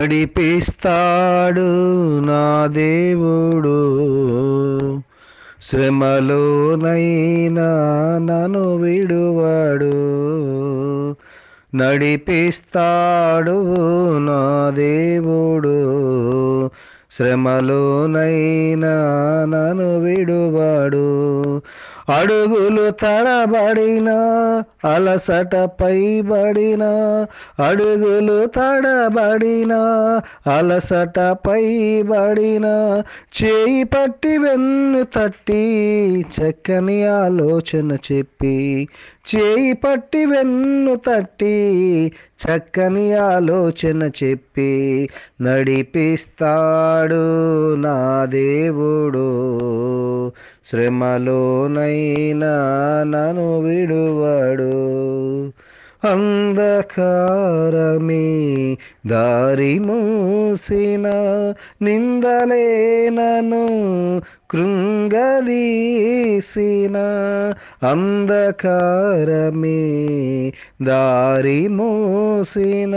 నడిపిస్తాడు నా దేవుడు, శ్రమలోనైనా నన్ను విడువడు. నడిపిస్తాడు నా దేవుడు, శ్రమలోనైనా నన్ను విడువడు. అడుగులు తడబడినా, అలసట పైబడినా, అడుగులు తడబడినా, అలసట పైబడినా, చేయి పట్టి వెన్ను తట్టి చక్కని ఆలోచన చెప్పి, చేయి పట్టి వెన్ను తట్టి చక్కని ఆలోచన చెప్పి, నడిపిస్తాడు నా దేవుడు, శ్రమలోనైనా నన్ను విడువడు. అంధకారమే దారి మూసిన, నిందలే నన్ను కృంగదీసిన, అంధకారమే దారి మూసిన,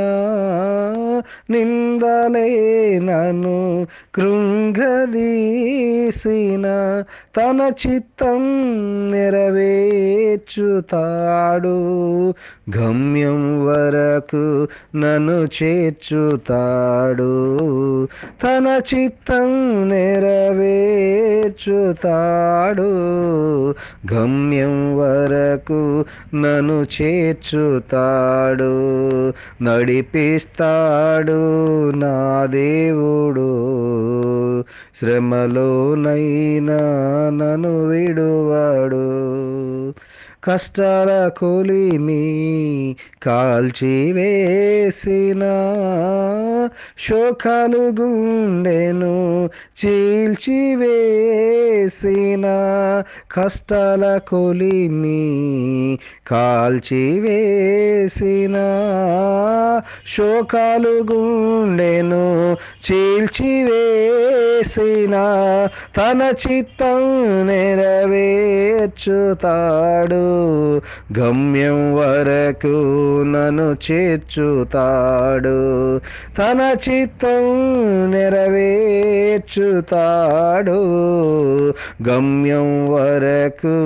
నిందలే నన్ను కృంగదీసిన, తన చిత్తం నెరవేర్చుతాడు, గమ్యం వరకు నన్ను చేర్చుతాడు. తన చిత్తం నెరవేర్చుతాడు, గమ్యం వరకు నన్ను చేర్చుతాడు. నడిపిస్తాడు నా దేవుడు, శ్రమలోనైనా నన్ను విడువడు. కష్టాల కొలిమి కాల్చివేసిన, శోకాలు గుండెను చీల్చివేసిన, కష్టాల కొలిమి కాల్చివేసిన, శోకాలు గుండెను చీల్చివేసిన, తన చిత్తం నెరవేర్చుతాడు, గమ్యం వరకు నన్ను చేర్చుతాడు. తన చిత్తం నెరవేర్చుతాడు, గమ్యం వరకు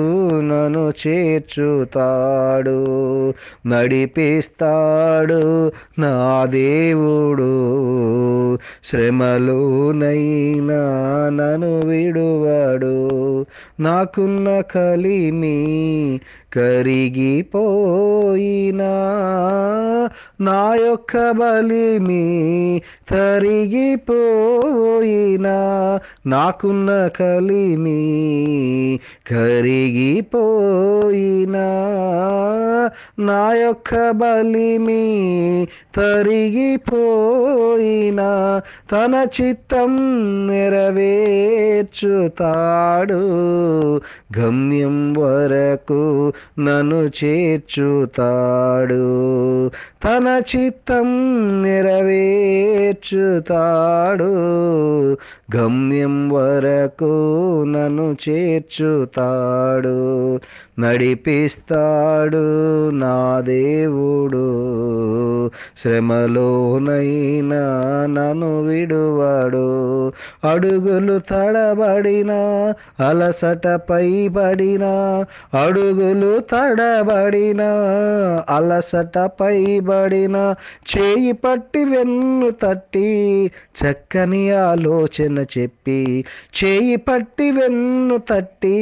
నన్ను చేర్చుతాడు. నడిపిస్తాడు నా దేవుడు, శ్రమలోనైనా నన్ను విడువడు. నాకున్న కలిమి కరిగిపోయినా, నా యొక్క బలిమి తరిగిపోయినా, నాకున్న కలిమి కరిగిపోయినా, నా యొక్క బలిమి తరిగిపోయినా, తన చిత్తం నెరవేర్చుతాడు, గమ్యం వరకు నన్ను చేర్చుతాడు. తన చిత్తం నెరవేర్చుతాడు, గమ్యం వరకు నన్ను చేర్చుతాడు. నడిపిస్తాడు నా దేవుడు, శ్రమలోనైనా నన్ను విడువడు. అడుగులు తడబడినా, అలసట పైబడినా, అడుగులు తడబడినా, అలసట పైబడినా, చేయి పట్టి వెన్ను తట్టి చక్కని ఆలోచన చెప్పి, చేయి పట్టి వెన్ను తట్టి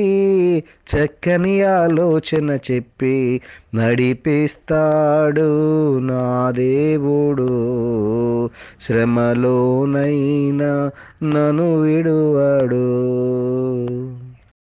చక్కని ఆలోచన చెప్పి, నడిపిస్తాడు నా దేవుడు, శ్రమలోనైనా నన్ను విడువడు.